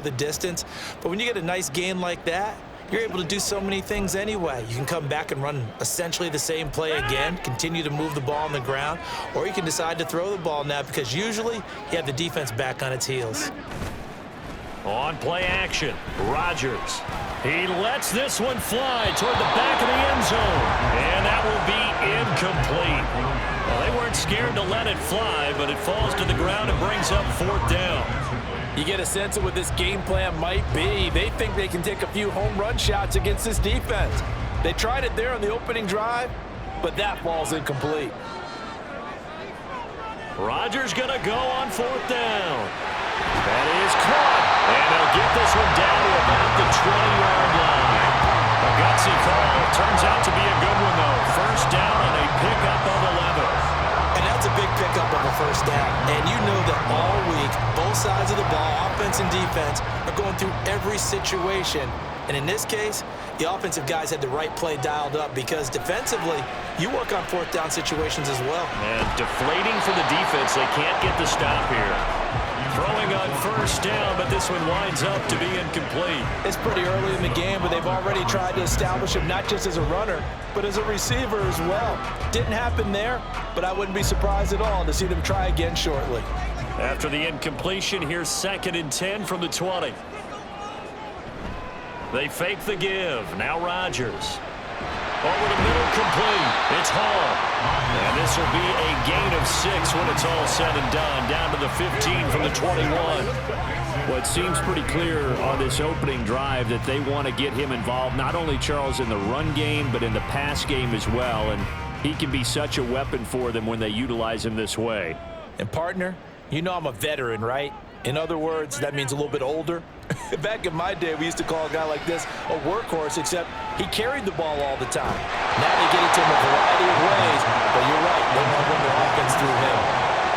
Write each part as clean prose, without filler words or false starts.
the distance. But when you get a nice gain like that, you're able to do so many things anyway. You can come back and run essentially the same play again, continue to move the ball on the ground, or you can decide to throw the ball now because usually you have the defense back on its heels. On play action, Rodgers. He lets this one fly toward the back of the end zone, and that will be incomplete. Well, they weren't scared to let it fly, but it falls to the ground and brings up 4th down. You get a sense of what this game plan might be. They think they can take a few home run shots against this defense. They tried it there on the opening drive, but that ball's incomplete. Rodgers going to go on 4th down. That is caught, and they'll get this one down to about the 20-yard line. A gutsy call turns out to be a good one, though. 1st down on a pickup of 11. And that's a big pickup of a 1st down. And you know that all week, both sides of the ball, offense and defense, are going through every situation. And in this case, the offensive guys had the right play dialed up because defensively, you work on 4th down situations as well. And deflating for the defense. They can't get the stop here. Throwing on 1st down, but this one winds up to be incomplete. It's pretty early in the game, but they've already tried to establish him not just as a runner, but as a receiver as well. Didn't happen there, but I wouldn't be surprised at all to see them try again shortly. After the incompletion, here's 2nd and 10 from the 20. They fake the give. Now Rodgers. Over the middle, complete. It's Hall. And this will be a gain of 6 when it's all said and done. Down to the 15 from the 21. Well, it seems pretty clear on this opening drive that they want to get him involved, not only, Charles, in the run game, but in the pass game as well. And he can be such a weapon for them when they utilize him this way. And, partner, you know I'm a veteran, right? In other words, that means a little bit older. Back in my day, we used to call a guy like this a workhorse, except he carried the ball all the time. Now they get it to him a variety of ways, but you're right, they want to run their offense through him.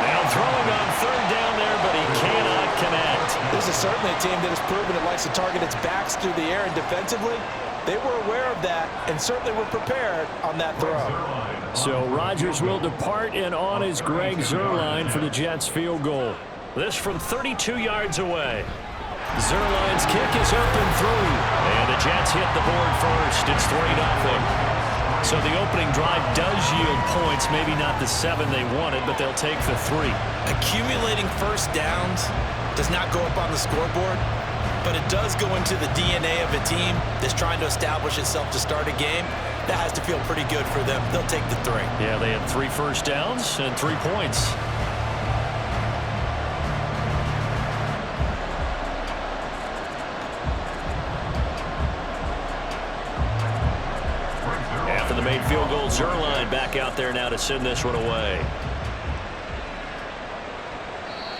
Now throwing on 3rd down there, but he cannot connect. This is certainly a team that has proven it likes to target its backs through the air, and defensively, they were aware of that and certainly were prepared on that throw. So Rodgers will depart, and on is Greg Zuerlein for the Jets field goal. This from 32 yards away. Zuerlein's kick is up and through. And the Jets hit the board first. It's 3-0. So the opening drive does yield points. Maybe not the 7 they wanted, but they'll take the 3. Accumulating 1st downs does not go up on the scoreboard, but it does go into the DNA of a team that's trying to establish itself to start a game. That has to feel pretty good for them. They'll take the 3. Yeah, they had 3 1st downs and 3 points. After the made field goal, Zuerlein back out there now to send this one away.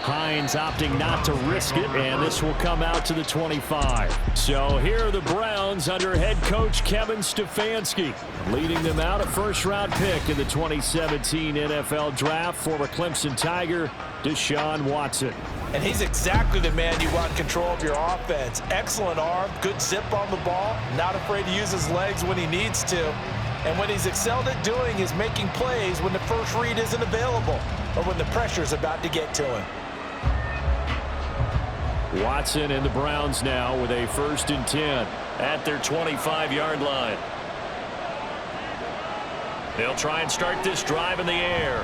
Hines opting not to risk it, and this will come out to the 25. So here are the Browns under head coach Kevin Stefanski. Leading them out, a 1st-round pick in the 2017 NFL Draft, former Clemson Tiger, Deshaun Watson. And he's exactly the man you want in control of your offense. Excellent arm, good zip on the ball, not afraid to use his legs when he needs to. And what he's excelled at doing is making plays when the first read isn't available or when the pressure's about to get to him. Watson and the Browns now with a 1st and 10 at their 25-yard line. They'll try and start this drive in the air.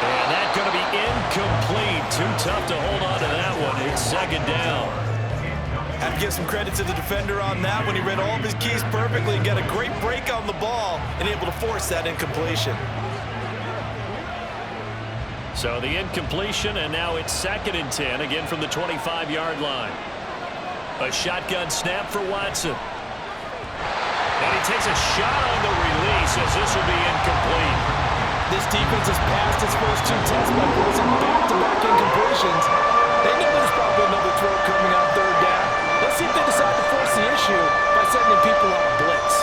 And that's going to be incomplete. Too tough to hold on to that one. It's 2nd down. I have to give some credit to the defender on that when he read all of his keys perfectly and got a great break on the ball and able to force that incompletion. So the incompletion, and now it's 2nd and 10, again from the 25-yard line. A shotgun snap for Watson. And he takes a shot on the release as this will be incomplete. This defense has passed its first 2 tests by forcing back-to-back incompletions. They know there's probably another throw coming on 3rd down. Let's see if they decide to force the issue by sending people on a blitz.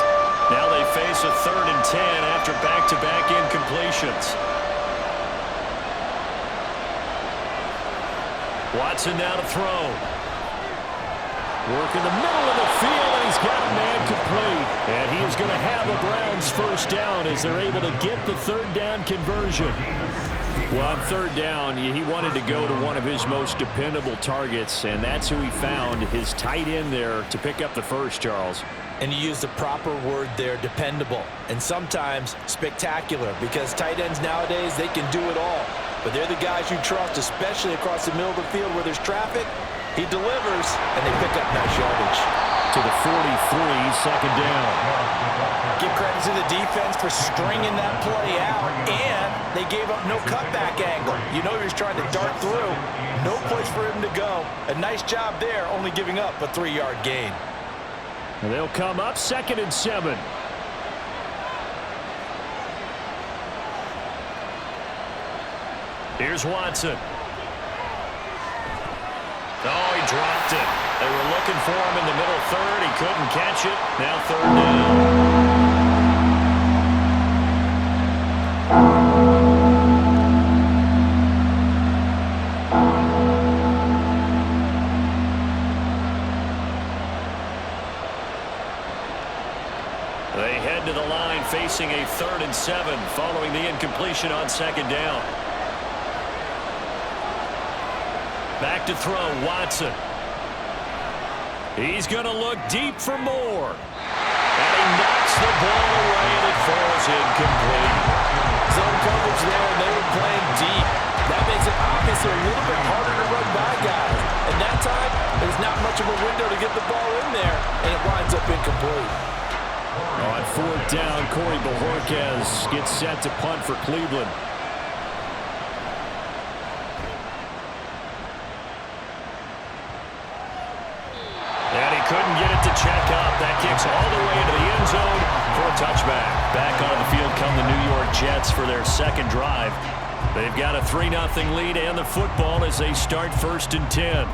Now they face a 3rd and 10 after back-to-back incompletions. Watson now to throw. Work in the middle of the field, and he's got a man complete. And he is going to have a Browns 1st down as they're able to get the 3rd down conversion. Well, on third down, he wanted to go to one of his most dependable targets, and that's who he found, his tight end there, to pick up the first, Charles. And you use the proper word there, dependable, and sometimes spectacular, because tight ends nowadays, they can do it all. But they're the guys you trust, especially across the middle of the field where there's traffic. He delivers, and they pick up nice yardage. To the 43, second down. Give credit to the defense for stringing that play out, and they gave up no cutback angle. You know he was trying to dart through. No place for him to go. A nice job there, only giving up a 3-yard gain. And they'll come up 2nd and 7. Here's Watson. Oh, he dropped it. They were looking for him in the middle third. He couldn't catch it. Now 3rd down. They head to the line facing a 3rd and 7 following the incompletion on 2nd down. Back to throw, Watson. He's going to look deep for more. And he knocks the ball away and it falls incomplete. Zone coverage there, and they were playing deep. That makes it obviously a little bit harder to run by guys. And that time, there's not much of a window to get the ball in there, and it winds up incomplete. On 4th down, Corey Bojorquez gets set to punt for Cleveland. And he couldn't get it to check up. That kicks all the way into the end zone for a touchback. Back on the field come the New York Jets for their second drive. They've got a 3-0 lead and the football as they start 1st and 10.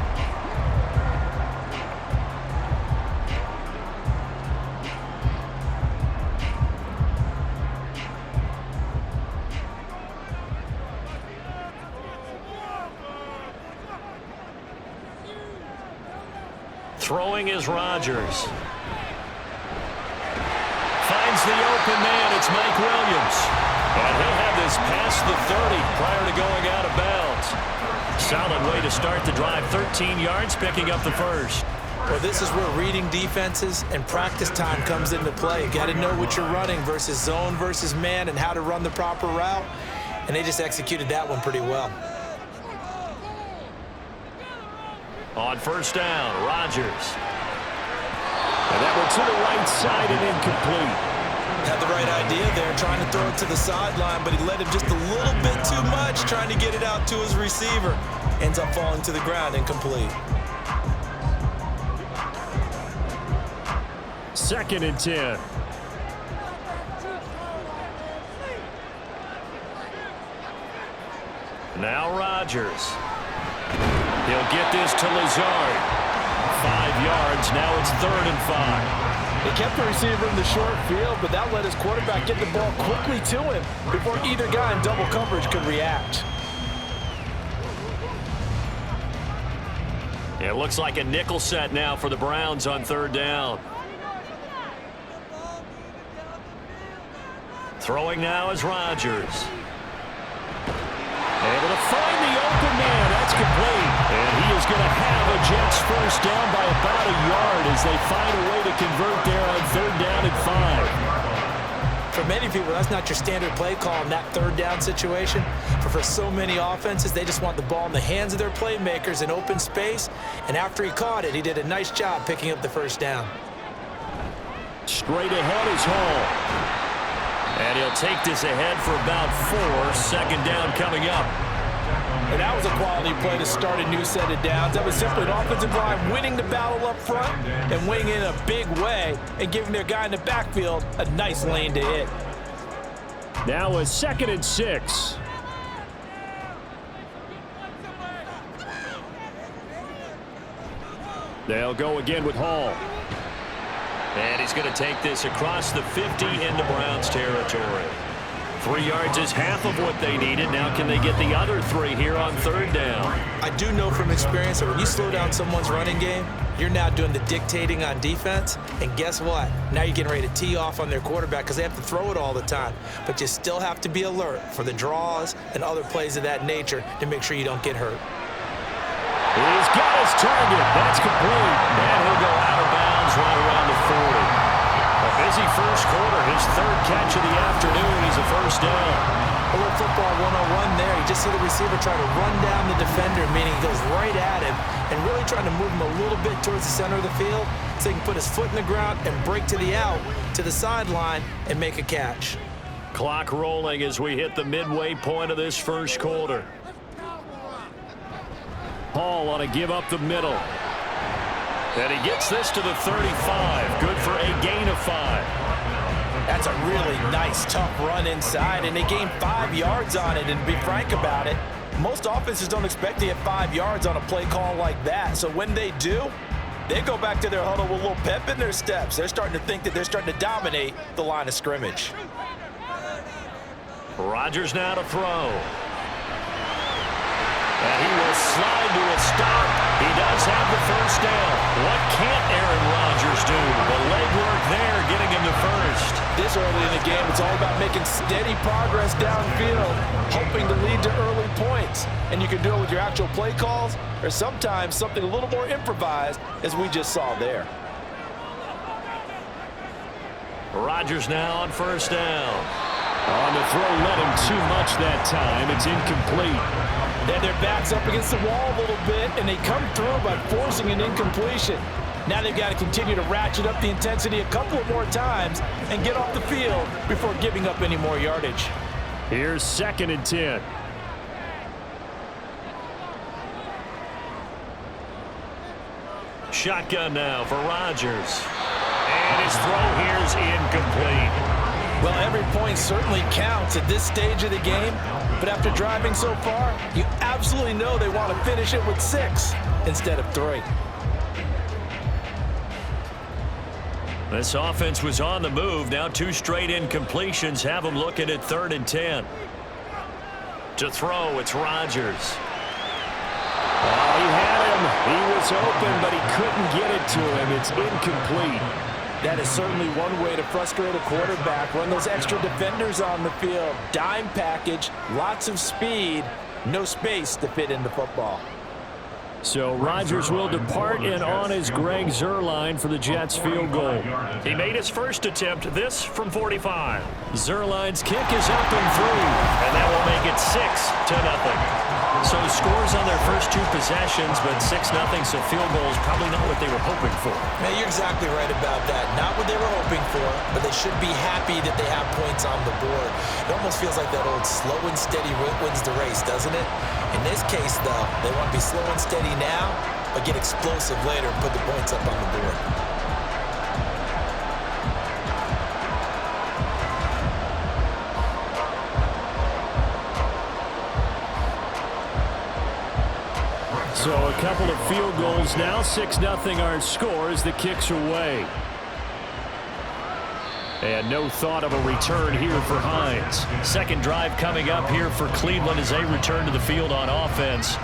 Throwing is Rodgers. Finds the open man. It's Mike Williams. And he'll have this past the 30 prior to going out of bounds. Solid way to start the drive. 13 yards, picking up the first. Well, this is where reading defenses and practice time comes into play. Got to know what you're running versus zone versus man and how to run the proper route. And they just executed that one pretty well. On 1st down, Rodgers. And that one to the right side and incomplete. Had the right idea there, trying to throw it to the sideline, but he led him just a little bit too much, trying to get it out to his receiver. Ends up falling to the ground, incomplete. 2nd and 10. Now Rodgers. He'll get this to Lazard. 5 yards. Now it's 3rd and 5. They kept the receiver in the short field, but that let his quarterback get the ball quickly to him before either guy in double coverage could react. It looks like a nickel set now for the Browns on 3rd down. Throwing now is Rodgers. Able to find the open man. That's complete. And he is going to have a Jets first down by about a yard as they find a way to convert there on 3rd down and 5. For many people, that's not your standard play call in that 3rd down situation. But for so many offenses, they just want the ball in the hands of their playmakers in open space. And after he caught it, he did a nice job picking up the first down. Straight ahead is Hall. And he'll take this ahead for about 4. 2nd down coming up. And that was a quality play to start a new set of downs. That was simply an offensive line winning the battle up front and winning in a big way and giving their guy in the backfield a nice lane to hit. Now a 2nd and 6. They'll go again with Hall. And he's going to take this across the 50 into Browns territory. 3 yards is half of what they needed. Now can they get the other 3 here on third down? I do know from experience that when you slow down someone's running game, you're now doing the dictating on defense. And guess what? Now you're getting ready to tee off on their quarterback because they have to throw it all the time. But you still have to be alert for the draws and other plays of that nature to make sure you don't get hurt. He's got his target. That's complete. And he'll go out of bounds right around the 40. A busy first quarter. His third catch of the afternoon. He's a first down. A little football 101 there. You just see the receiver try to run down the defender, meaning he goes right at him and really trying to move him a little bit towards the center of the field so he can put his foot in the ground and break to the out, to the sideline, and make a catch. Clock rolling as we hit the midway point of this first quarter. Hall on a give up the middle. And he gets this to the 35. Good for a gain of 5. That's a really nice, tough run inside, and they gained 5 yards on it. And to be frank about it, most offenses don't expect to get 5 yards on a play call like that. So when they do, they go back to their huddle with a little pep in their steps. They're starting to think that they're starting to dominate the line of scrimmage. Rodgers now to throw. And he will slide to a stop. He does have the first down. What can't Aaron Rodgers do? The legwork there getting him to first. This early in the game, it's all about making steady progress downfield, hoping to lead to early points. And you can do it with your actual play calls or sometimes something a little more improvised, as we just saw there. Rodgers now on first down. On the throw, let him too much that time. It's incomplete. Then their back's up against the wall a little bit, and they come through by forcing an incompletion. Now they've got to continue to ratchet up the intensity a couple of more times and get off the field before giving up any more yardage. Here's 2nd and 10. Shotgun now for Rodgers. And his throw here is incomplete. Well, every point certainly counts at this stage of the game, but after driving so far, you absolutely know they want to finish it with 6 instead of 3. This offense was on the move. Now 2 straight incompletions have them looking at 3rd and 10. To throw, it's Rodgers. Oh, he had him. He was open, but he couldn't get it to him. It's incomplete. That is certainly one way to frustrate a quarterback. Run those extra defenders on the field. Dime package, lots of speed, no space to fit into football. So Rodgers will depart, and on is Greg Zuerlein for the Jets field goal. He made his first attempt, this from 45. Zuerlein's kick is up and through. And that will make it 6-0. So scores on their first 2 possessions, but 6-0, so field goal is probably not what they were hoping for. Man, you're exactly right about that. Not what they were hoping for, but they should be happy that they have points on the board. It almost feels like that old slow and steady wins the race, doesn't it? In this case, though, they want to be slow and steady now, but get explosive later and put the points up on the board. So a couple of field goals now. 6-0 our score as the kick's away. And no thought of a return here for Hines. Second drive coming up here for Cleveland as they return to the field on offense.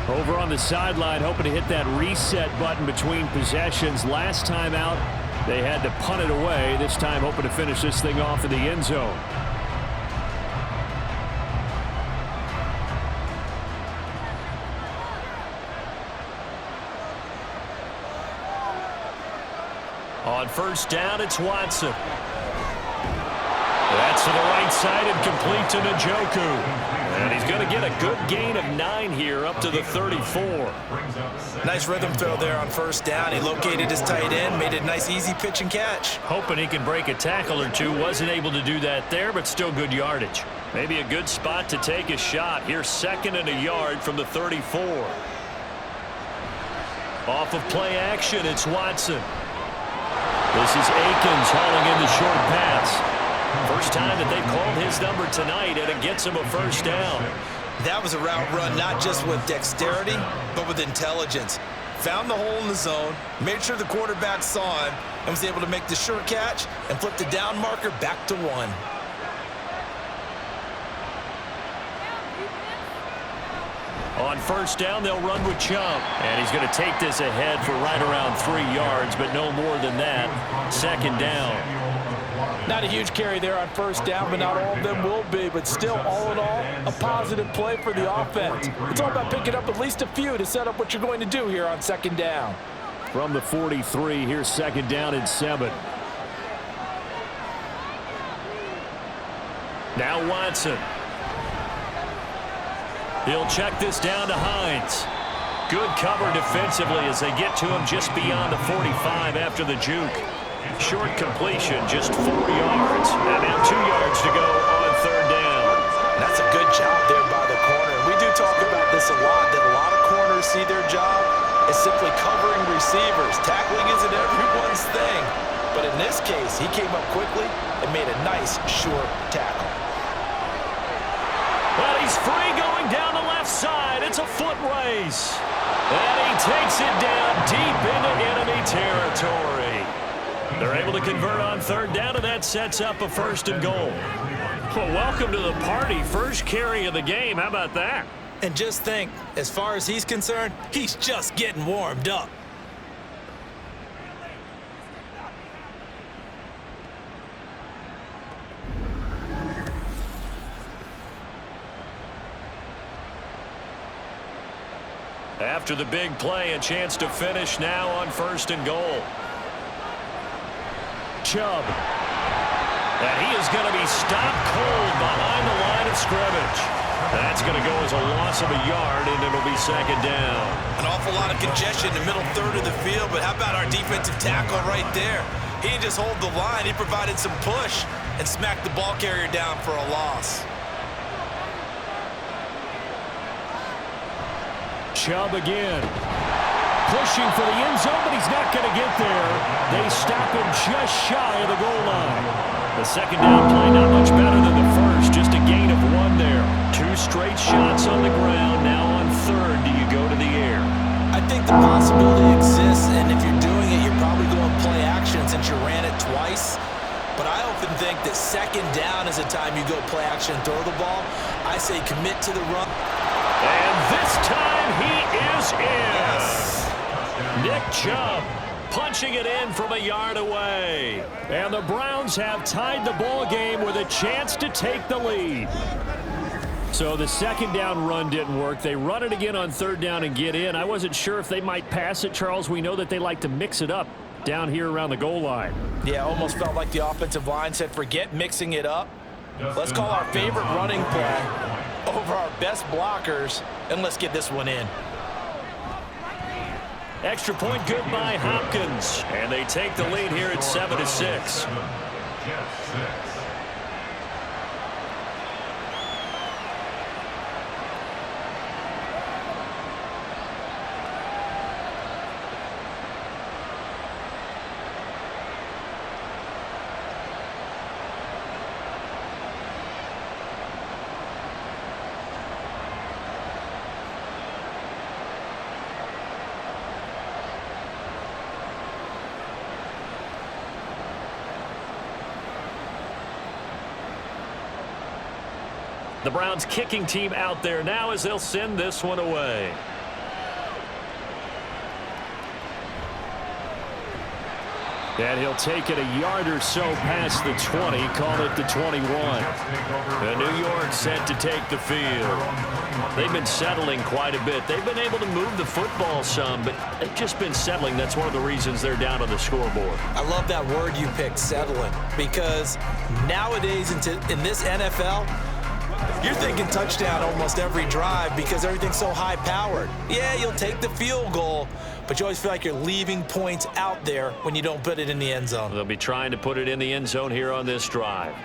Over on the sideline, hoping to hit that reset button between possessions. Last time out, they had to punt it away. This time hoping to finish this thing off in the end zone. On first down, it's Watson. That's to the right side and complete to Njoku. And he's going to get a good gain of 9 here up to the 34. Nice rhythm throw there on first down. He located his tight end, made it a nice easy pitch and catch. Hoping he can break a tackle or two. Wasn't able to do that there, but still good yardage. Maybe a good spot to take a shot. Here's 2nd and a yard from the 34. Off of play action, it's Watson. This is Akins hauling in the short pass. First time that they've called his number tonight, and it gets him a first down. That was a route run not just with dexterity, but with intelligence. Found the hole in the zone, made sure the quarterback saw him, and was able to make the short catch and flip the down marker back to 1. On first down, they'll run with Chubb. And he's going to take this ahead for right around 3 yards, but no more than that. Second down. Not a huge carry there on first down, but not all of them will be. But still, all in all, a positive play for the offense. It's all about picking up at least a few to set up what you're going to do here on second down. From the 43, here's second down and 7. Now Watson. He'll check this down to Hines. Good cover defensively as they get to him just beyond the 45 after the juke. Short completion, just 4 yards. And now 2 yards to go on third down. That's a good job there by the corner. We do talk about this a lot, that a lot of corners see their job as simply covering receivers. Tackling isn't everyone's thing. But in this case, he came up quickly and made a nice, short tackle. Well, he's free going down the left side. It's a foot race. And he takes it down deep into enemy territory. They're able to convert on third down, and that sets up a first and goal. Well, welcome to the party. First carry of the game. How about that? And just think, as far as he's concerned, he's just getting warmed up. After the big play, a chance to finish now on first and goal. Chubb. And he is going to be stopped cold behind the line of scrimmage. That's going to go as a loss of a yard, and it'll be second down. An awful lot of congestion in the middle third of the field, but how about our defensive tackle right there? He didn't just hold the line, he provided some push and smacked the ball carrier down for a loss. Chubb again. Pushing for the end zone, but he's not going to get there. They stop him just shy of the goal line. The second down play not much better than the first. Just a gain of 1 there. 2 straight shots on the ground. Now on third, do you go to the air? I think the possibility exists, and if you're doing it, you're probably going play action since you ran it twice. But I often think that second down is the time you go play action and throw the ball. I say commit to the run. And this time he is in. Yes. Nick Chubb punching it in from a yard away. And the Browns have tied the ball game with a chance to take the lead. So the second down run didn't work. They run it again on third down and get in. I wasn't sure if they might pass it, Charles. We know that they like to mix it up down here around the goal line. Yeah, almost felt like the offensive line said, forget mixing it up. Let's call our favorite running play over our best blockers, and let's get this one in. Extra point good by Hopkins. And they take the lead here at 7-6. The Browns kicking team out there now as they'll send this one away. And he'll take it a yard or so past the 20, call it the 21. And New York set to take the field. They've been settling quite a bit. They've been able to move the football some, but they've just been settling. That's one of the reasons they're down on the scoreboard. I love that word you picked, settling, because nowadays in this NFL, you're thinking touchdown almost every drive because everything's so high-powered. Yeah, you'll take the field goal, but you always feel like you're leaving points out there when you don't put it in the end zone. They'll be trying to put it in the end zone here on this drive.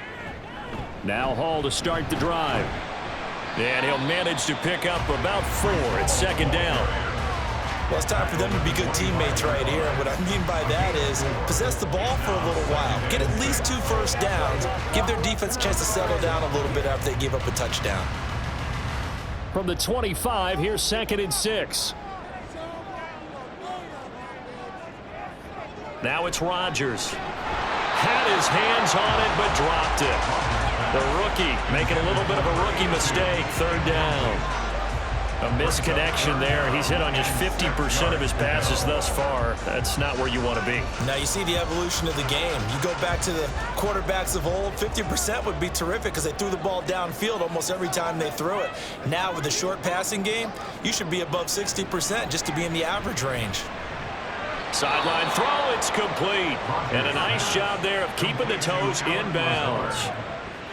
Now Hall to start the drive. And he'll manage to pick up about 4 at second down. Well, it's time for them to be good teammates right here. And what I mean by that is possess the ball for a little while. Get at least 2 first downs. Give their defense a chance to settle down a little bit after they give up a touchdown. From the 25, here's 2nd and 6. Now it's Rodgers. Had his hands on it, but dropped it. The rookie making a little bit of a rookie mistake. Third down. A misconnection there. He's hit on just 50% of his passes thus far. That's not where you want to be. Now you see the evolution of the game. You go back to the quarterbacks of old, 50% would be terrific because they threw the ball downfield almost every time they threw it. Now with the short passing game, you should be above 60% just to be in the average range. Sideline throw, it's complete. And a nice job there of keeping the toes in bounds.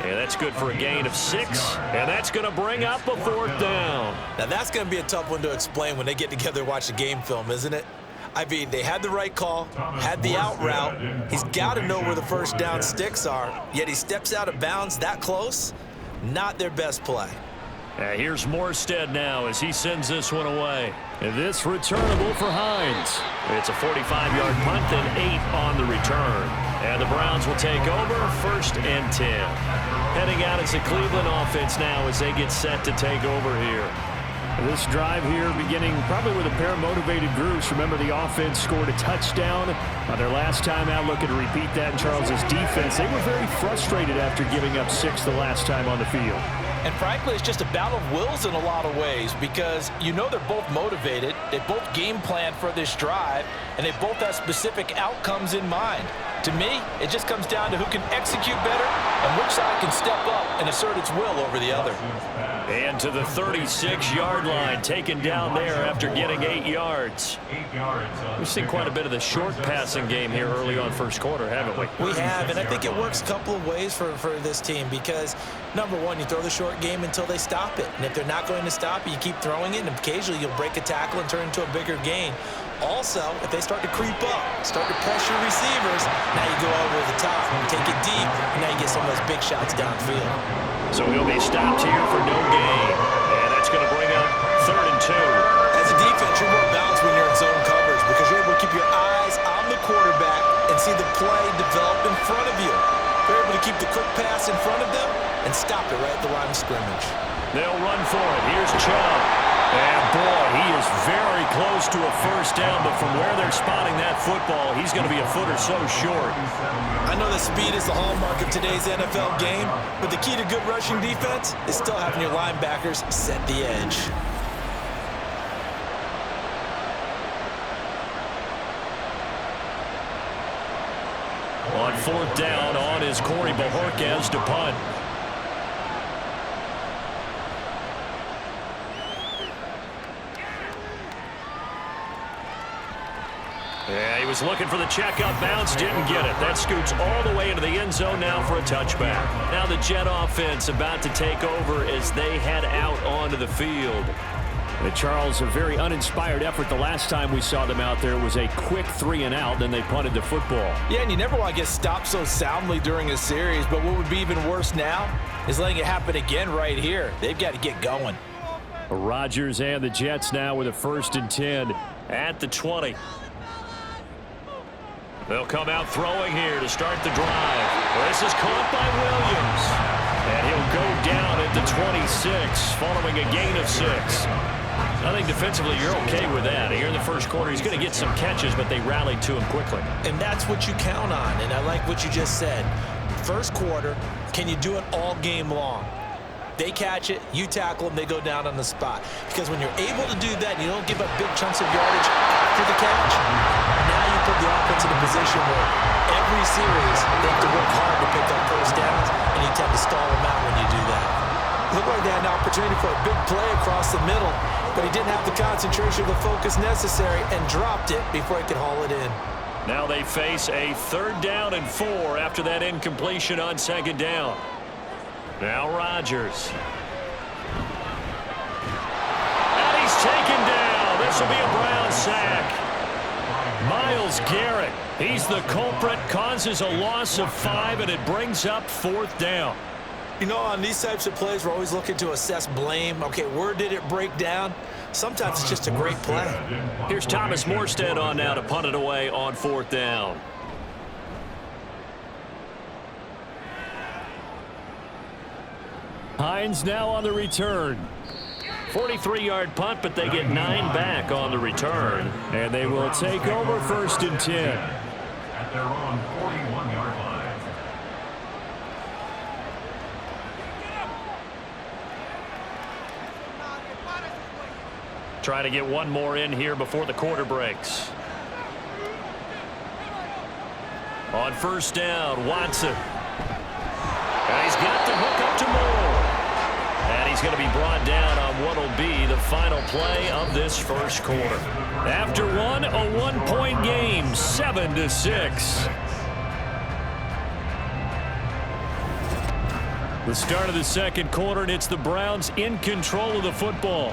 And that's good for a gain of 6. And that's going to bring up a 4th down. Now that's going to be a tough one to explain when they get together and watch the game film, isn't it? I mean, they had the right call, had the out route. He's got to know where the first down sticks are, yet he steps out of bounds that close. Not their best play. Here's Morstead now as he sends this one away. And this returnable for Hines. It's a 45-yard punt and 8 on the return. And the Browns will take over 1st and 10. Heading out as the Cleveland offense now as they get set to take over here. This drive here beginning probably with a pair of motivated groups. Remember, the offense scored a touchdown on their last time out. Looking to repeat that in Charles's defense. They were very frustrated after giving up 6 the last time on the field. And frankly, it's just a battle of wills in a lot of ways because you know they're both motivated. They both game plan for this drive, and they both have specific outcomes in mind. To me, it just comes down to who can execute better and which side can step up and assert its will over the other. And to the 36-yard line, taken down there after getting 8 yards. We've seen quite a bit of the short passing game here early on first quarter, haven't we? We have, and I think it works a couple of ways for this team because, number one, you throw the short game until they stop it. And if they're not going to stop it, you keep throwing it, and occasionally you'll break a tackle and turn it into a bigger gain. Also, if they start to creep up, start to pressure receivers, now you go over the top, take it deep, and now you get some of those big shots downfield. So he'll be stopped here for no gain. And that's going to bring up 3rd and 2. As a defense, you're more balanced when you're in zone coverage because you're able to keep your eyes on the quarterback and see the play develop in front of you. You're able to keep the quick pass in front of them and stop it right at the line of scrimmage. They'll run for it. Here's Chubb. And boy, he is very close to a 1st down, but from where they're spotting that football, he's going to be a foot or so short. I know that speed is the hallmark of today's NFL game, but the key to good rushing defense is still having your linebackers set the edge. On 4th down, on is Corey Bojorquez to punt. Yeah, he was looking for the checkup bounce, didn't get it. That scoots all the way into the end zone now for a touchback. Now the Jet offense about to take over as they head out onto the field. Charles, a very uninspired effort. The last time we saw them out there was a quick 3 and out, then they punted the football. Yeah, and you never want to get stopped so soundly during a series, but what would be even worse now is letting it happen again right here. They've got to get going. Rodgers and the Jets now with a 1st and 10 at the 20. They'll come out throwing here to start the drive. This is caught by Williams. And he'll go down at the 26 following a gain of 6. I think defensively you're okay with that. Here in the first quarter, he's going to get some catches, but they rallied to him quickly. And that's what you count on, and I like what you just said. First quarter, can you do it all game long? They catch it, you tackle them, they go down on the spot. Because when you're able to do that, and you don't give up big chunks of yardage after the catch, now you put the offense in a position where every series they have to work hard to pick up 1st downs, and you tend to stall them out when you do that. Looked like they had an opportunity for a big play across the middle, but he didn't have the concentration or the focus necessary and dropped it before he could haul it in. Now they face a 3rd down and 4 after that incompletion on 2nd down. Now Rodgers. And he's taken down. This will be a Brown sack. Myles Garrett, he's the culprit, causes a loss of 5, and it brings up 4th down. You know, on these types of plays, we're always looking to assess blame. Okay, where did it break down? Sometimes it's just a great play. Here's Thomas Morstead on now to punt it away on 4th down. Hines now on the return. 43-yard punt, but they get 9 back on the return. And they will take over 1st and 10. At their own 41-yard line. Trying to get one more in here before the quarter breaks. On first down, Watson. And he's got the hook up to Moore. And he's going to be brought down on what will be the final play of this first quarter. After one, a one-point game, 7-6. The start of the second quarter, and it's the Browns in control of the football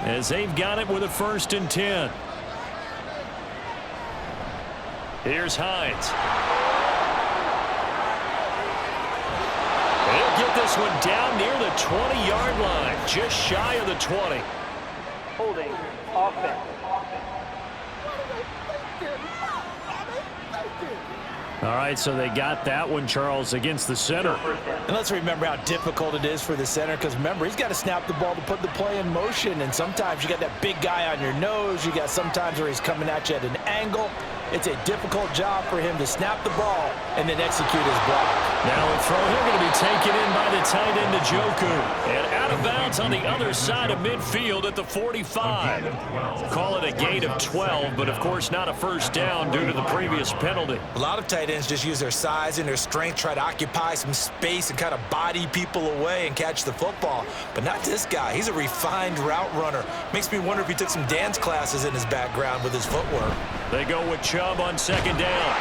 as they've got it with a 1st and 10. Here's Hines. They'll get this one down near the 20-yard line, just shy of the 20. Holding offense. All right, so they got that one, Charles, against the center. And let's remember how difficult it is for the center, because remember, he's got to snap the ball to put the play in motion, and sometimes you got that big guy on your nose. You got sometimes where he's coming at you at an angle. It's a difficult job for him to snap the ball and then execute his block. Now a throw here going to be taken in by the tight end, Njoku. And out of bounds on the other side of midfield at the 45. Call it a gain of 12, but of course not a first down due to the previous penalty. A lot of tight ends just use their size and their strength, try to occupy some space and kind of body people away and catch the football. But not this guy. He's a refined route runner. Makes me wonder if he took some dance classes in his background with his footwork. They go with Chubb on second down.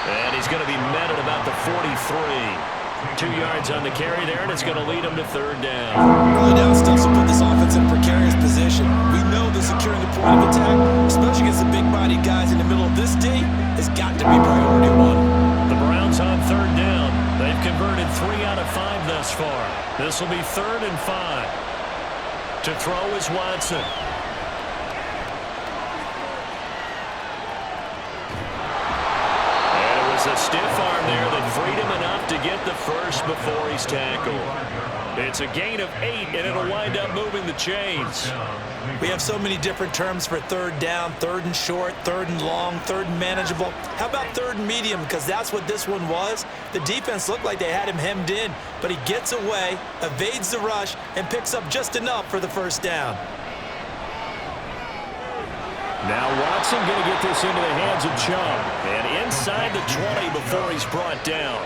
And he's going to be met at about the 43. 2 yards on the carry there, and it's going to lead him to third down. Early down stuff to put this offense in a precarious position. We know that securing the point of attack, especially against the big-bodied guys in the middle of this D, has got to be priority one. The Browns on third down. They've converted 3 out of 5 thus far. This will be 3rd and 5. To throw is Watson. A stiff arm there that freed him enough to get the first before he's tackled. It's a gain of 8, and it'll wind up moving the chains. We have so many different terms for third down, 3rd and short, 3rd and long, 3rd and manageable. How about 3rd and medium? Because that's what this one was. The defense looked like they had him hemmed in, but he gets away, evades the rush, and picks up just enough for the first down. Now Watson going to get this into the hands of Chubb. And inside the 20 before he's brought down.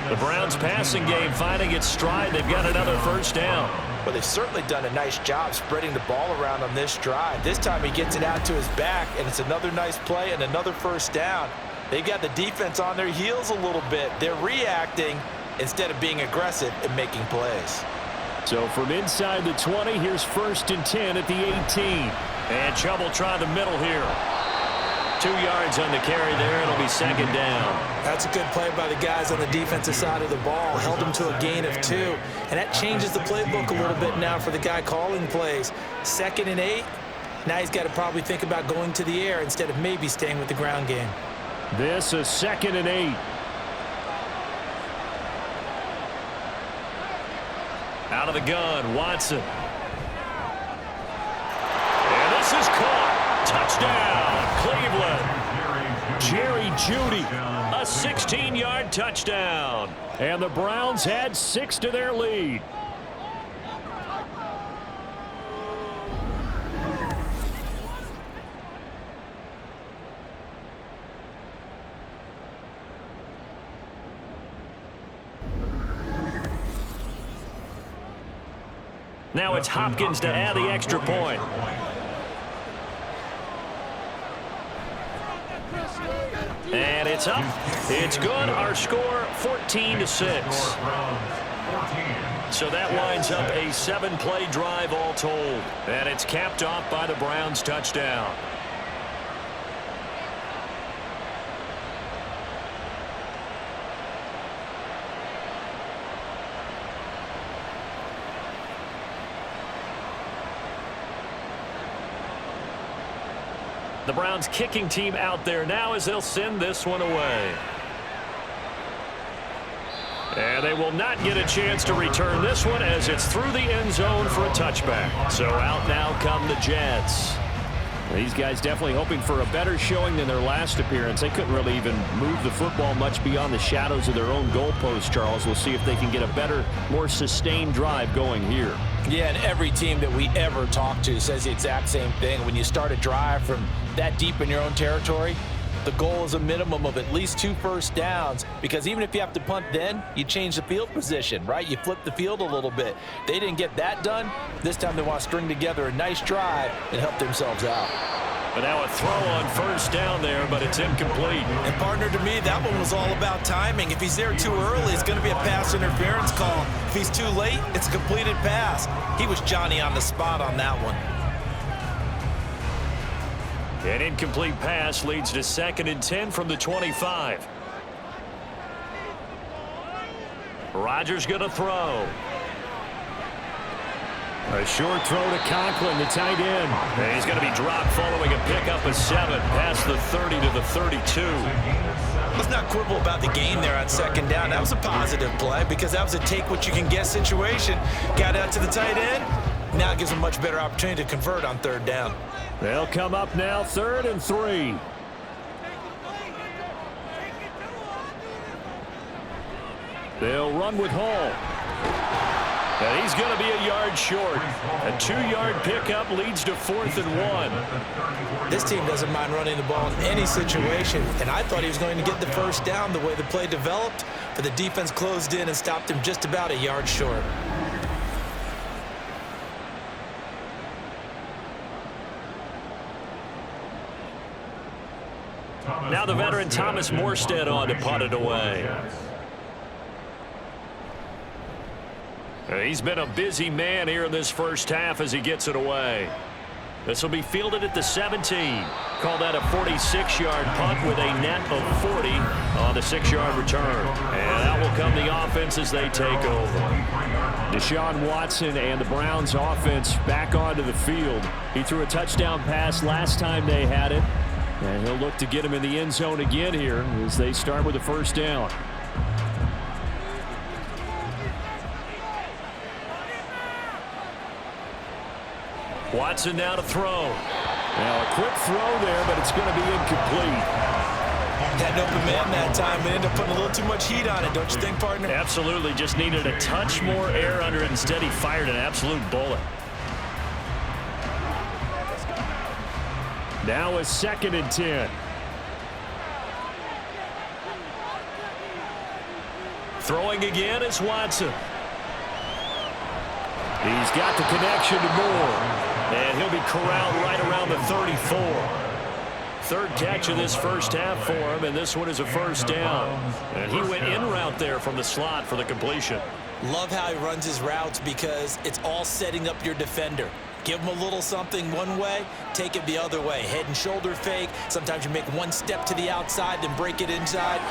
The Browns passing game finding its stride. They've got another first down. Well, they've certainly done a nice job spreading the ball around on this drive. This time he gets it out to his back, and it's another nice play and another first down. They've got the defense on their heels a little bit. They're reacting instead of being aggressive and making plays. So from inside the 20, here's 1st and 10 at the 18. And Chubb will try the middle here. 2 yards on the carry there. It'll be second down. That's a good play by the guys on the defensive side of the ball. Held him to a gain of 2. And that changes the playbook a little bit now for the guy calling plays. 2nd and 8. Now he's got to probably think about going to the air instead of maybe staying with the ground game. This is 2nd and 8. Out of the gun, Watson. And this is caught. Touchdown, Cleveland. Jerry Jeudy, a 16-yard touchdown. And the Browns add 6 to their lead. Now it's Hopkins to add the extra point. And it's up. It's good. Our score 14-6. So that winds up a 7-play drive all told. And it's capped off by the Browns touchdown. The Browns kicking team out there now as they'll send this one away. And they will not get a chance to return this one as it's through the end zone for a touchback. So out now come the Jets. These guys definitely hoping for a better showing than their last appearance. They couldn't really even move the football much beyond the shadows of their own goalpost, Charles. We'll see if they can get a better, more sustained drive going here. Yeah, and every team that we ever talk to says the exact same thing. When you start a drive from that deep in your own territory, the goal is a minimum of at least 2 first downs, because even if you have to punt then, you change the field position, right? You flip the field a little bit. They didn't get that done. This time they want to string together a nice drive and help themselves out. But now a throw on first down there, but it's incomplete. And partner, to me, that one was all about timing. If he's there too early, it's going to be a pass interference call. If he's too late, it's a completed pass. He was Johnny on the spot on that one. An incomplete pass leads to 2nd and 10 from the 25. Rodgers going to throw. A short throw to Conklin, the tight end. And he's going to be dropped following a pickup of 7 past the 30 to the 32. Let's not quibble about the gain there on 2nd down. That was a positive play because that was a take-what-you-can-get situation. Got out to the tight end. Now it gives him a much better opportunity to convert on 3rd down. They'll come up now 3rd and 3. They'll run with Hall. And he's going to be a yard short. A 2-yard pickup leads to 4th and 1. This team doesn't mind running the ball in any situation, and I thought he was going to get the first down the way the play developed, but the defense closed in and stopped him just about a yard short. Now the veteran Thomas Morstead on to punt it away. He's been a busy man here in this first half as he gets it away. This will be fielded at the 17. Call that a 46-yard punt with a net of 40 on the 6-yard return. And that will come the offense as they take over. Deshaun Watson and the Browns offense back onto the field. He threw a touchdown pass last time they had it. And he'll look to get him in the end zone again here as they start with a first down. Watson now to throw. Now a quick throw there, but it's going to be incomplete. Had an open man that time and ended up putting a little too much heat on it, don't you think, partner? Absolutely. Just needed a touch more air under it. Instead, he fired an absolute bullet. Now a 2nd and 10. Throwing again is Watson. He's got the connection to Moore. And he'll be corralled right around the 34. 3rd catch of this first half for him, and this one is a first down. And he went in route there from the slot for the completion. Love how he runs his routes because it's all setting up your defender. Give him a little something one way, take it the other way. Head and shoulder fake. Sometimes you make one step to the outside, then break it inside.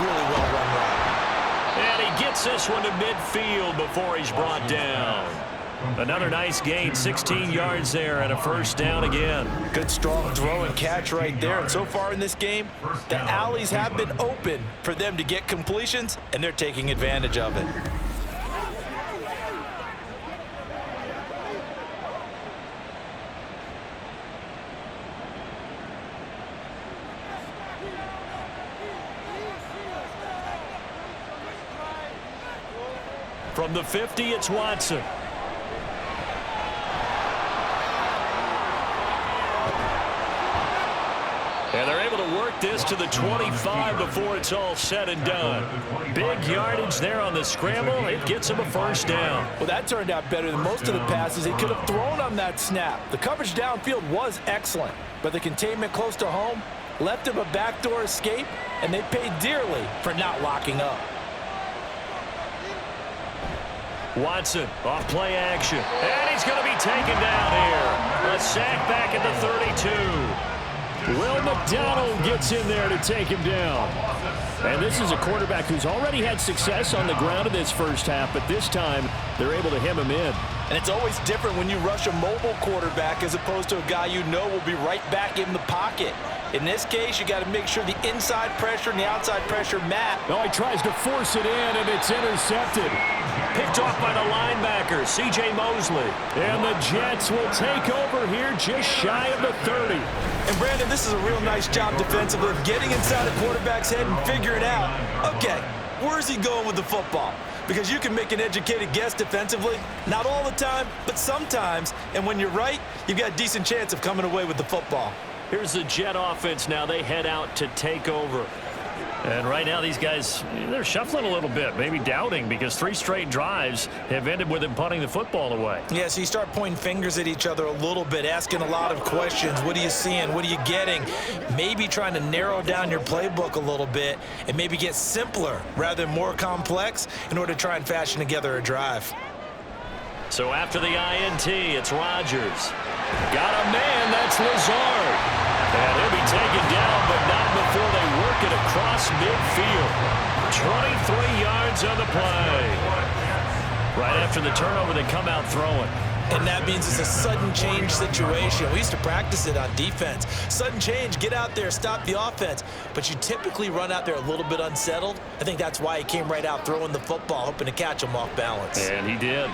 Really well run route. And he gets this one to midfield before he's brought down. Another nice gain, 16 yards there, and a first down again. Good strong throw and catch right there. And so far in this game, the alleys have been open for them to get completions, and they're taking advantage of it. From the 50, it's Watson. And they're able to work this to the 25 before it's all said and done. Big yardage there on the scramble. It gets him a first down. Well, that turned out better than most of the passes he could have thrown on that snap. The coverage downfield was excellent, but the containment close to home left him a backdoor escape, and they paid dearly for not locking up. Watson off play action. And he's going to be taken down here. A sack back at the 32. Will McDonald gets in there to take him down. And this is a quarterback who's already had success on the ground in this first half, but this time they're able to hem him in. And it's always different when you rush a mobile quarterback as opposed to a guy you know will be right back in the pocket. In this case, you got to make sure the inside pressure and the outside pressure match. Oh, he tries to force it in, and it's intercepted. Picked off by the linebacker, C.J. Mosley. And the Jets will take over here just shy of the 30. And, Brandon, this is a real nice job defensively of getting inside a quarterback's head and figuring out, okay, where's he going with the football? Because you can make an educated guess defensively, not all the time, but sometimes. And when you're right, you've got a decent chance of coming away with the football. Here's the Jet offense now. They head out to take over. And right now these guys, they're shuffling a little bit, maybe doubting, because 3 straight drives have ended with them punting the football away. Yeah, so you start pointing fingers at each other a little bit, asking a lot of questions. What are you seeing? What are you getting? Maybe trying to narrow down your playbook a little bit and maybe get simpler rather than more complex in order to try and fashion together a drive. So after the INT, it's Rodgers. Got a man, that's Lazard. And he'll be taken down, but not before they work it across midfield. 23 yards on the play. Right after the turnover, they come out throwing. And that means it's a sudden change situation. We used to practice it on defense. Sudden change, get out there, stop the offense. But you typically run out there a little bit unsettled. I think that's why he came right out throwing the football, hoping to catch him off balance. And he did.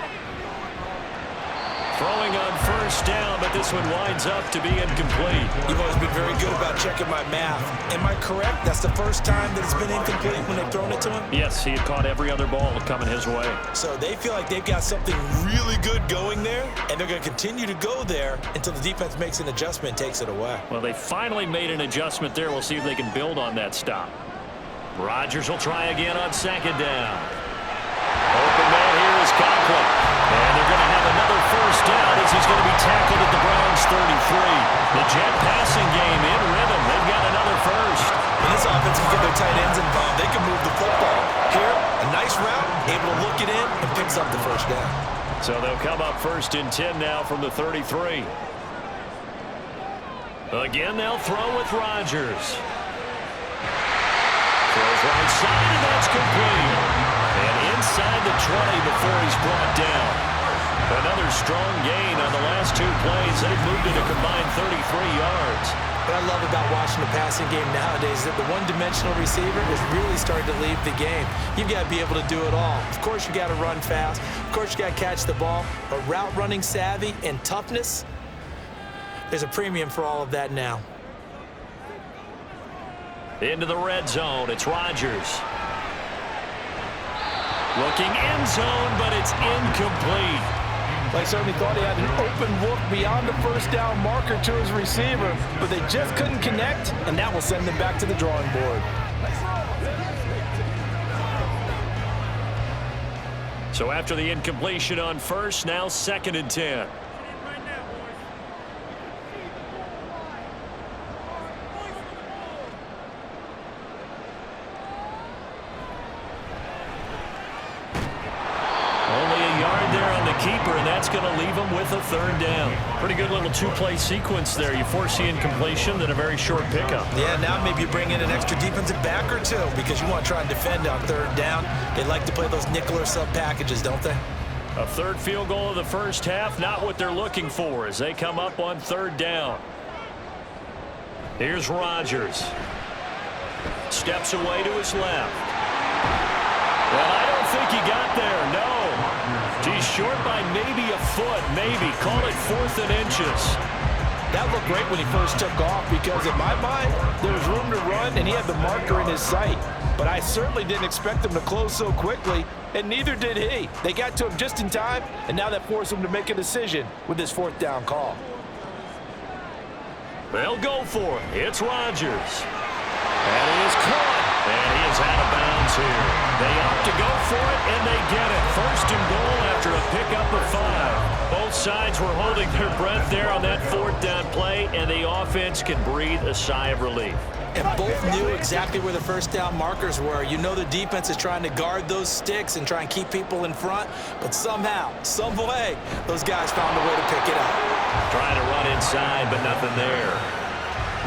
Throwing on first down, but this one winds up to be incomplete. You've always been very good about checking my math. Am I correct? That's the first time that it's been incomplete when they've thrown it to him? Yes, he had caught every other ball coming his way. So they feel like they've got something really good going there, and they're going to continue to go there until the defense makes an adjustment and takes it away. Well, they finally made an adjustment there. We'll see if they can build on that stop. Rodgers will try again on second down. Open man here is Conklin. And they're going to have another first down as he's going to be tackled at the Browns 33. The Jet passing game in rhythm. They've got another first. And this offense can get their tight ends involved. They can move the football. Here, a nice route, able to look it in, and picks up the first down. So they'll come up 1st and 10 now from the 33. Again, they'll throw with Rodgers. Throws right side, and that's complete. And inside the 20 before he's brought down. Another strong gain on the last 2 plays. They've moved it a combined 33 yards. What I love about watching the passing game nowadays is that the one-dimensional receiver is really starting to leave the game. You've got to be able to do it all. Of course, you got to run fast. Of course, you got to catch the ball. But route running savvy and toughness, there's a premium for all of that now. Into the red zone, it's Rodgers. Looking end zone, but it's incomplete. They certainly thought he had an open look beyond the first down marker to his receiver, but they just couldn't connect, and that will send them back to the drawing board. So after the incompletion on first, now 2nd and 10. Keeper, and that's going to leave him with a 3rd down. Pretty good little 2-play sequence there. You force the incompletion, then a very short pickup. Yeah, now maybe you bring in an extra defensive back or 2 because you want to try and defend on 3rd down. They like to play those nickel or sub packages, don't they? A 3rd field goal of the first half, not what they're looking for as they come up on 3rd down. Here's Rodgers. Steps away to his left. Well, I don't think he got there, no. He's short by maybe a foot, maybe. Call it 4th and inches. That looked great when he first took off because in my mind, there was room to run and he had the marker in his sight. But I certainly didn't expect him to close so quickly, and neither did he. They got to him just in time, and now that forced him to make a decision with this 4th down call. They'll go for it. It's Rodgers. And he is caught. And he is out of bounds here. They opt to go for it, and they get it. 1st and goal after a pickup of 5. Both sides were holding their breath there on that 4th down play, and the offense can breathe a sigh of relief. And both knew exactly where the first down markers were. You know the defense is trying to guard those sticks and try and keep people in front, but somehow, some way, those guys found a way to pick it up. Trying to run inside, but nothing there.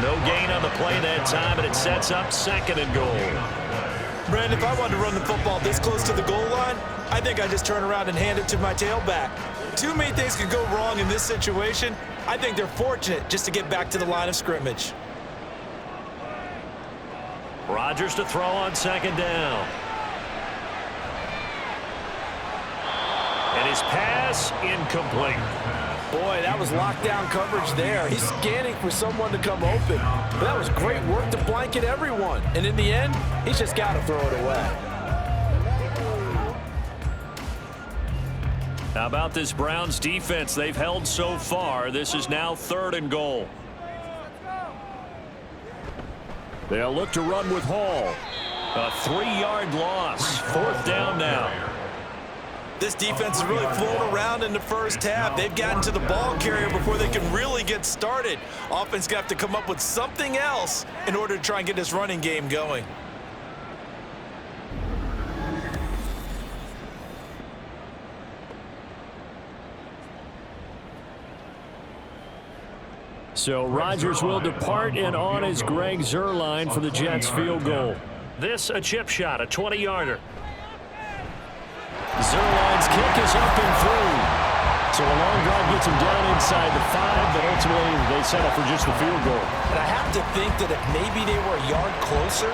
No gain on the play that time, and it sets up 2nd and goal. Brandon, if I wanted to run the football this close to the goal line, I think I'd just turn around and hand it to my tailback. Too many things could go wrong in this situation. I think they're fortunate just to get back to the line of scrimmage. Rodgers to throw on 2nd down. And his pass incomplete. Boy, that was lockdown coverage there. He's scanning for someone to come open. But that was great work to blanket everyone. And in the end, he's just got to throw it away. How about this Browns defense they've held so far? This is now 3rd and goal. They'll look to run with Hall. A 3-yard loss. 4th down now. This defense is really flown around in the first half. They've gotten to the ball carrier before they can really get started. Offense got to come up with something else in order to try and get this running game going. So Rodgers will depart, and on is Greg Zuerlein for the Jets field goal. This a chip shot, a 20-yarder. Zuerlein's kick is up and through. So a long drive gets him down inside the 5, but ultimately they settle for just the field goal. And I have to think that if maybe they were a yard closer,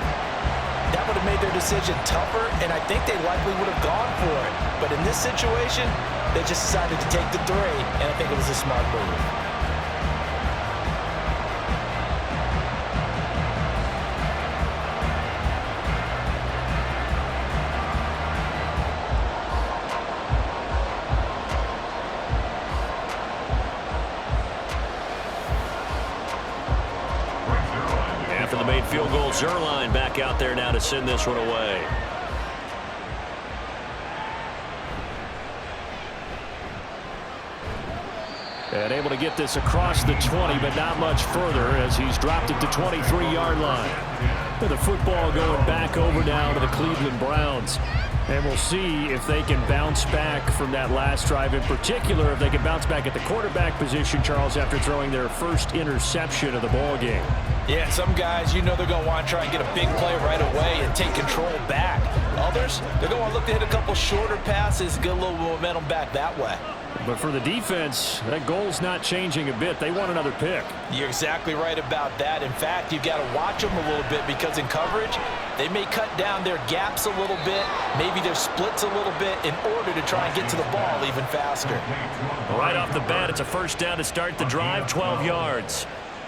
that would have made their decision tougher, and I think they likely would have gone for it. But in this situation, they just decided to take the 3, and I think it was a smart move. After the made field goal, Zuerlein back out there now to send this one away. And able to get this across the 20, but not much further as he's dropped it to 23-yard line. With the football going back over now to the Cleveland Browns. And we'll see if they can bounce back from that last drive. In particular, if they can bounce back at the quarterback position, Charles, after throwing their first interception of the ball game. Yeah, some guys, you know they're going to want to try and get a big play right away and take control back. Others, they're going to want to look to hit a couple shorter passes and get a little momentum back that way. But for the defense, that goal's not changing a bit. They want another pick. You're exactly right about that. In fact, you've got to watch them a little bit because in coverage, they may cut down their gaps a little bit, maybe their splits a little bit in order to try and get to the ball even faster. Right off the bat, it's a first down to start the drive, 12 yards.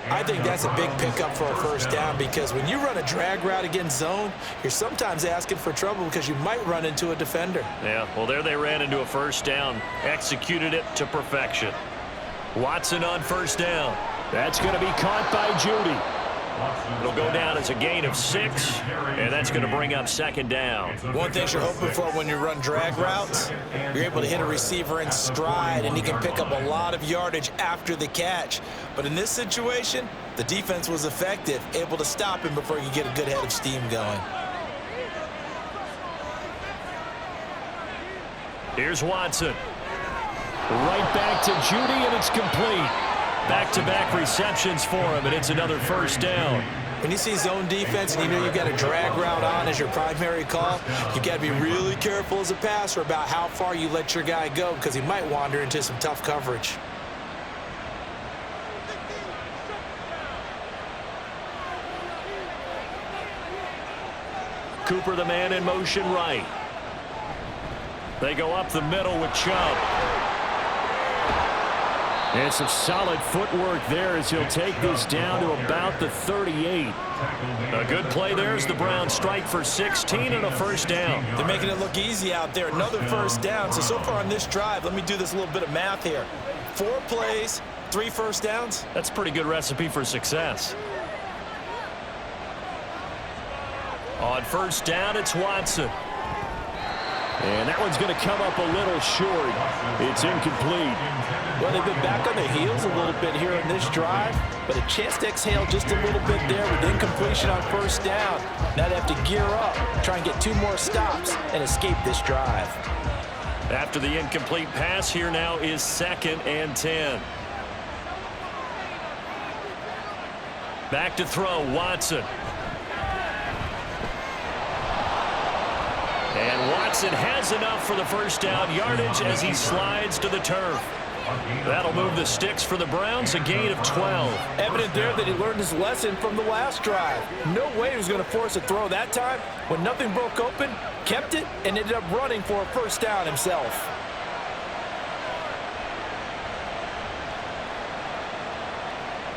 I think that's a big pickup for a first down because when you run a drag route against zone, you're sometimes asking for trouble because you might run into a defender. Yeah, well, there they ran into a first down, executed it to perfection. Watson on first down. That's going to be caught by Judy. It'll go down as a gain of 6, and that's going to bring up 2nd down. One thing you're hoping for when you run drag routes, you're able to hit a receiver in stride, and he can pick up a lot of yardage after the catch. But in this situation, the defense was effective, able to stop him before you get a good head of steam going. Here's Watson. Right back to Judy, and it's complete. Back-to-back receptions for him, and it's another first down. When you see zone defense and you know you've got a drag route on as your primary call, you've got to be really careful as a passer about how far you let your guy go because he might wander into some tough coverage. Cooper, the man in motion right. They go up the middle with Chubb. And some solid footwork there as he'll take this down to about the 38. A good play there as the Browns strike for 16 and a first down. They're making it look easy out there. Another first down. So far on this drive, let me do this little bit of math here. 4 plays, 3 first downs. That's a pretty good recipe for success. On first down, it's Watson. And that one's going to come up a little short. It's incomplete. Well, they've been back on their heels a little bit here in this drive, but a chance to exhale just a little bit there with incompletion on first down. Now they have to gear up, try and get 2 more stops, and escape this drive. After the incomplete pass, here now is 2nd and 10. Back to throw, Watson. And Watson has enough for the first down yardage as he slides to the turf. That'll move the sticks for the Browns, a gain of 12. Evident there that he learned his lesson from the last drive. No way he was going to force a throw that time. When nothing broke open, kept it, and ended up running for a first down himself.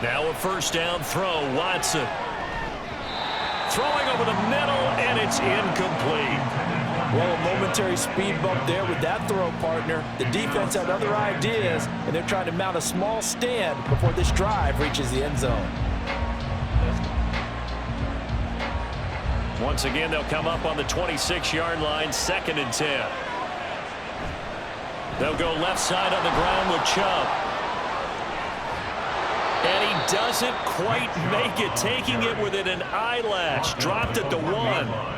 Now a first down throw. Watson throwing over the middle, and it's incomplete. Well, a momentary speed bump there with that throw, partner. The defense had other ideas, and they're trying to mount a small stand before this drive reaches the end zone. Once again, they'll come up on the 26-yard line, 2nd and 10. They'll go left side on the ground with Chubb. And he doesn't quite make it, taking it within an eyelash. Dropped at the 1.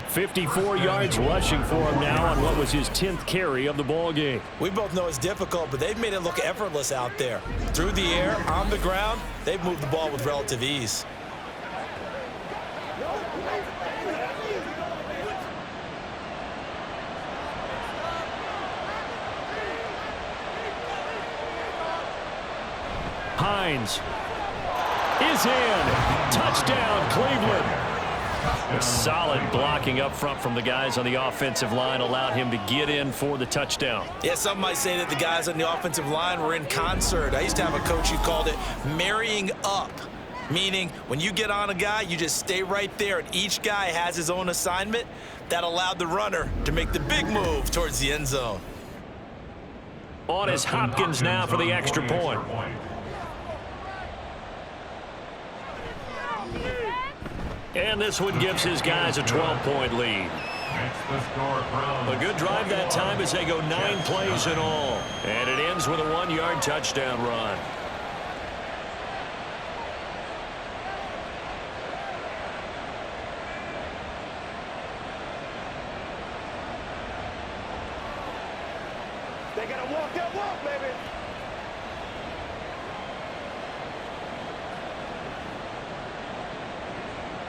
54 yards rushing for him now on what was his 10th carry of the ball game. We both know it's difficult, but they've made it look effortless out there. Through the air, on the ground, they've moved the ball with relative ease. Hines is in. Touchdown, Cleveland. Solid blocking up front from the guys on the offensive line allowed him to get in for the touchdown. Yeah, some might say that the guys on the offensive line were in concert. I used to have a coach who called it marrying up, meaning when you get on a guy, you just stay right there, and each guy has his own assignment. That allowed the runner to make the big move towards the end zone. On is Hopkins now for the extra point. And this one gives his guys a 12-point lead. A good drive that time as they go 9 plays in all. And it ends with a 1-yard touchdown run. They gotta walk that walk, baby.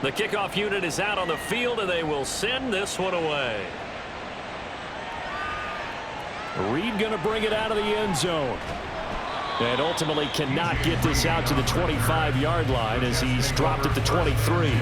The kickoff unit is out on the field, and they will send this one away. Reed going to bring it out of the end zone. And ultimately cannot get this out to the 25-yard line as he's dropped at the 23.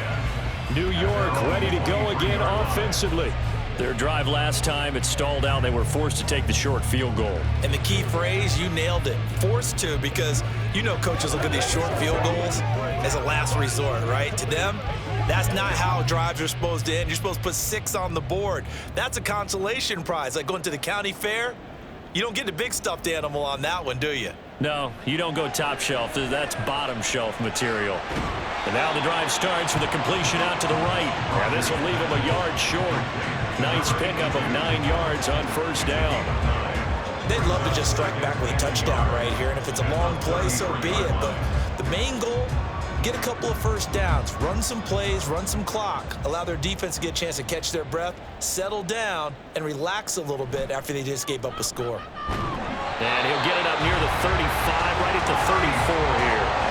New York ready to go again offensively. Their drive last time, it stalled out. They were forced to take the short field goal. And the key phrase, you nailed it, forced to, because you know coaches look at these short field goals as a last resort, right? To them, that's not how drives are supposed to end. You're supposed to put 6 on the board. That's a consolation prize, like going to the county fair. You don't get the big stuffed animal on that one, do you? No, you don't go top shelf. That's bottom shelf material. And now the drive starts with a completion out to the right. And this will leave him a yard short. Nice pickup of 9 yards on first down. They'd love to just strike back with a touchdown right here, and if it's a long play, so be it. But the main goal, get a couple of first downs, run some plays, run some clock, allow their defense to get a chance to catch their breath, settle down, and relax a little bit after they just gave up a score. And he'll get it up near the 35, right at the 34 here.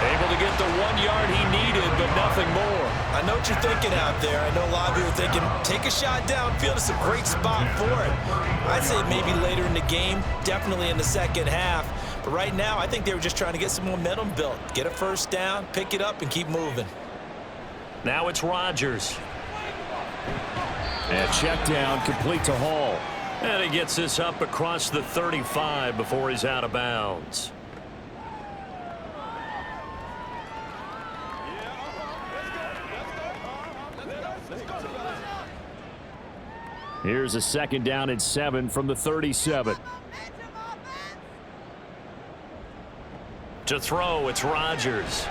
Able to get the 1 yard he needed, but nothing more. I know what you're thinking out there. I know a lot of you are thinking, take a shot downfield. It's a great spot for it. I'd say maybe later in the game, definitely in the second half. But right now, I think they were just trying to get some momentum built. Get a first down, pick it up, and keep moving. Now it's Rodgers. And check down, complete to Hall. And he gets this up across the 35 before he's out of bounds. Here's a 2nd down and 7 from the 37. To throw, it's Rodgers.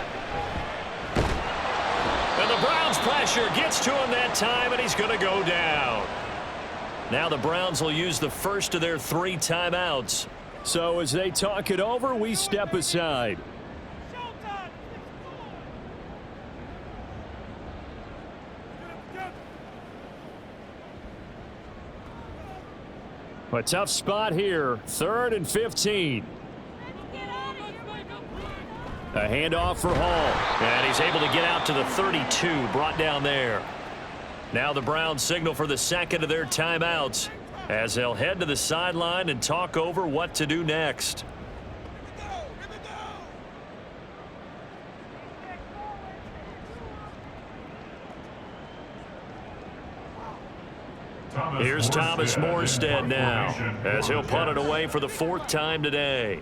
And the Browns pressure gets to him that time, and he's going to go down. Now the Browns will use the first of their 3 timeouts. So as they talk it over, we step aside. A tough spot here, 3rd and 15. A handoff for Hall. And he's able to get out to the 32, brought down there. Now the Browns signal for the 2nd of their timeouts as they'll head to the sideline and talk over what to do next. Here's Thomas Morstead now as he'll punt it away for the 4th time today.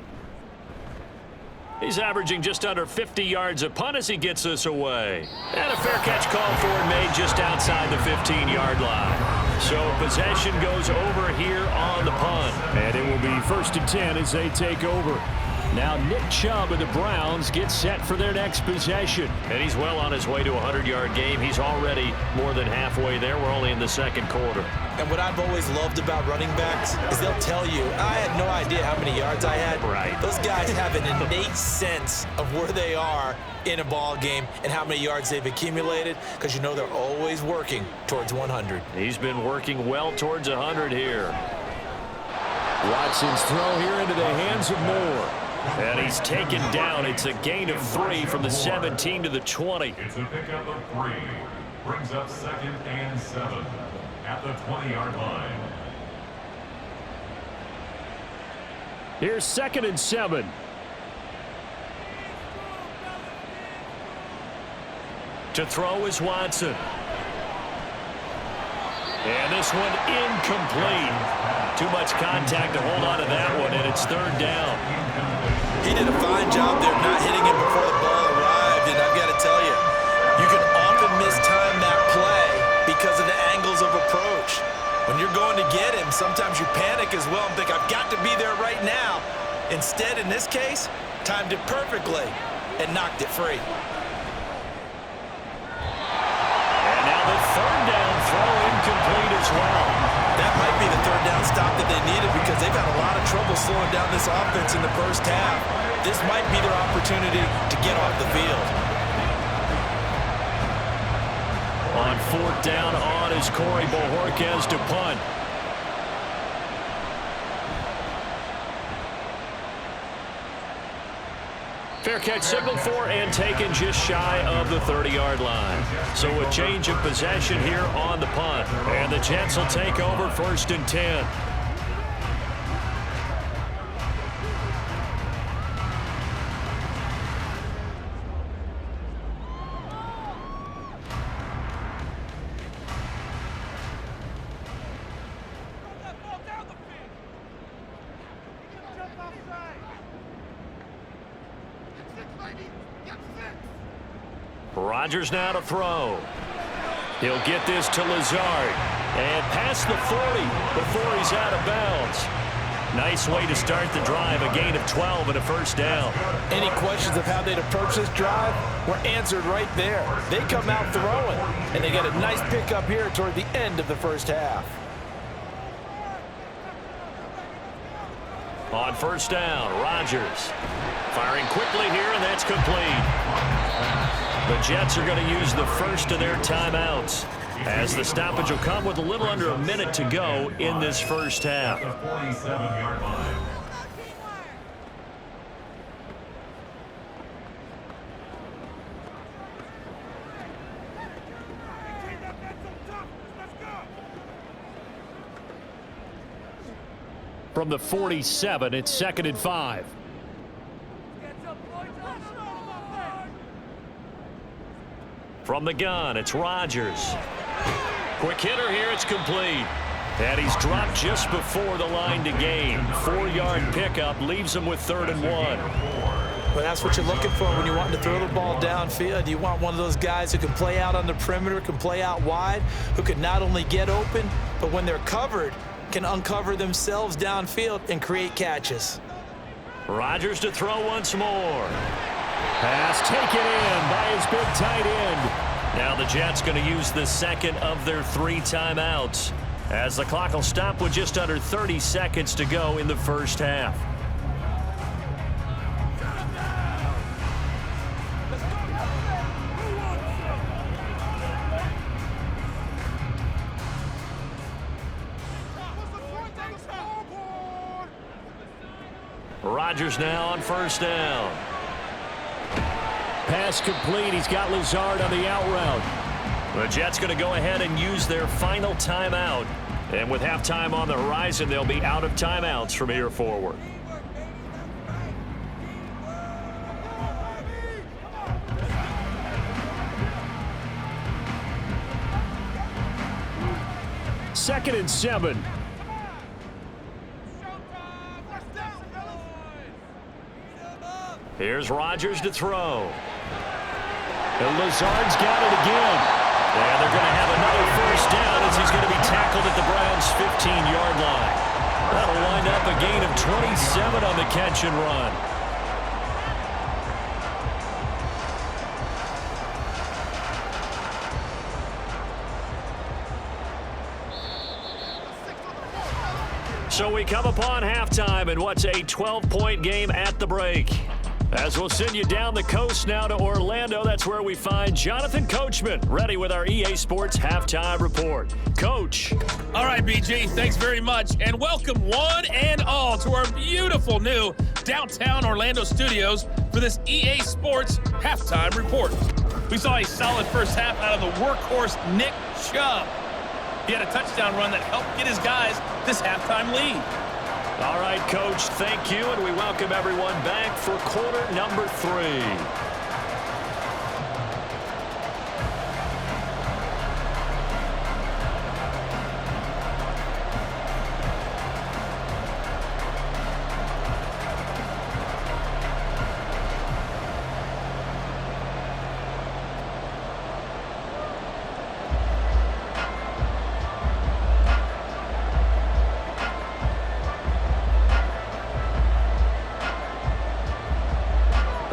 He's averaging just under 50 yards a punt as he gets this away. And a fair catch called for and made just outside the 15-yard line. So possession goes over here on the punt. And it will be 1st and 10 as they take over. Now Nick Chubb of the Browns gets set for their next possession. And he's well on his way to a 100-yard game. He's already more than halfway there. We're only in the second quarter. And what I've always loved about running backs is they'll tell you, I had no idea how many yards I had. Right. Those guys have an innate sense of where they are in a ball game and how many yards they've accumulated, because you know they're always working towards 100. He's been working well towards 100 here. Watson's throw here into the hands of Moore. And he's taken down. It's a gain of 3 from the 17 to the 20. It's a pickup of 3. Brings up 2nd and 7 at the 20-yard line. Here's 2nd and 7. To throw is Watson. And this one incomplete. Too much contact to hold on to that one, and it's 3rd down. He did a fine job there not hitting him before the ball arrived, and I've got to tell you, you can often mistime that play because of the angles of approach. When you're going to get him, sometimes you panic as well and think, I've got to be there right now. Instead, in this case, timed it perfectly and knocked it free. And now the 3rd down throw incomplete as well. That might be the 3rd down stop that they needed, because they've had a lot of trouble slowing down this offense in the first half. This might be their opportunity to get off the field. On 4th down on is Corey Bojorquez to punt. Fair catch signaled for and taken just shy of the 30-yard line. So a change of possession here on the punt. And the Jets will take over 1st and 10. Rodgers now to throw. He'll get this to Lazard. And past the 40 before he's out of bounds. Nice way to start the drive. A gain of 12 and a 1st down. Any questions of how they'd approach this drive were answered right there. They come out throwing, and they get a nice pickup here toward the end of the first half. On 1st down, Rodgers firing quickly here, and that's complete. The Jets are going to use the first of their timeouts, as the stoppage will come with a little under a minute to go in this first half. The 47-yard line. From the 47, it's 2nd and 5. From the gun, it's Rodgers. Quick hitter here, it's complete. And he's dropped just before the line to gain. 4-yard pickup leaves him with 3rd and 1. Well, that's what you're looking for when you want to throw the ball downfield. You want one of those guys who can play out on the perimeter, can play out wide, who can not only get open, but when they're covered, can uncover themselves downfield and create catches. Rodgers to throw once more. Pass taken in by his big tight end. Now the Jets going to use the 2nd of their 3 timeouts, as the clock will stop with just under 30 seconds to go in the first half. Rodgers now on 1st down. Pass complete. He's got Lazard on the out route. The Jets going to go ahead and use their final timeout. And with halftime on the horizon, they'll be out of timeouts from here forward. Second and 7. Here's Rodgers to throw. And Lazard's got it again. And they're going to have another first down as he's going to be tackled at the Browns' 15-yard line. That'll wind up a gain of 27 on the catch and run. So we come upon halftime in what's a 12-point game at the break. As we'll send you down the coast now to Orlando, that's where we find Jonathan Coachman, ready with our EA Sports Halftime Report. Coach. All right, BG, thanks very much, and welcome one and all to our beautiful new downtown Orlando studios for this EA Sports Halftime Report. We saw a solid first half out of the workhorse Nick Chubb. He had a touchdown run that helped get his guys this halftime lead. All right, Coach, thank you, and we welcome everyone back for quarter number 3.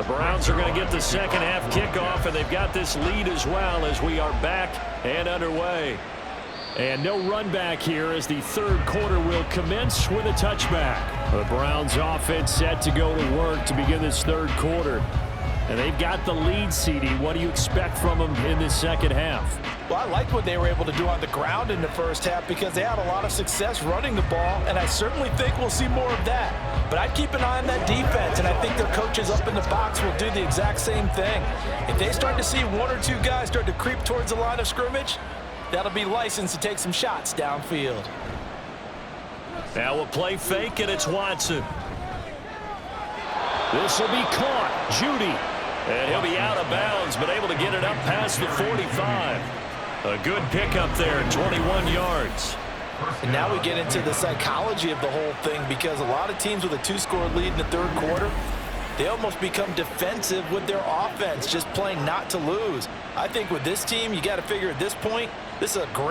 Browns are going to get the second half kickoff, and they've got this lead as well as we are back and underway. And no run back here as the third quarter will commence with a touchback. The Browns offense set to go to work to begin this third quarter. And they've got the lead, CD. What do you expect from them in this second half? Well, I liked what they were able to do on the ground in the first half because they had a lot of success running the ball, and I certainly think we'll see more of that. But I'd keep an eye on that defense, and I think their coaches up in the box will do the exact same thing. If they start to see one or two guys start to creep towards the line of scrimmage, that'll be licensed to take some shots downfield. Now we'll play fake, and it's Watson. This will be caught. Judy. And he'll be out of bounds, but able to get it up past the 45. A good pickup there, 21 yards. And now we get into the psychology of the whole thing because a lot of teams with a 2-score lead in the third quarter, they almost become defensive with their offense, just playing not to lose. I think with this team, you got to figure at this point, this is a great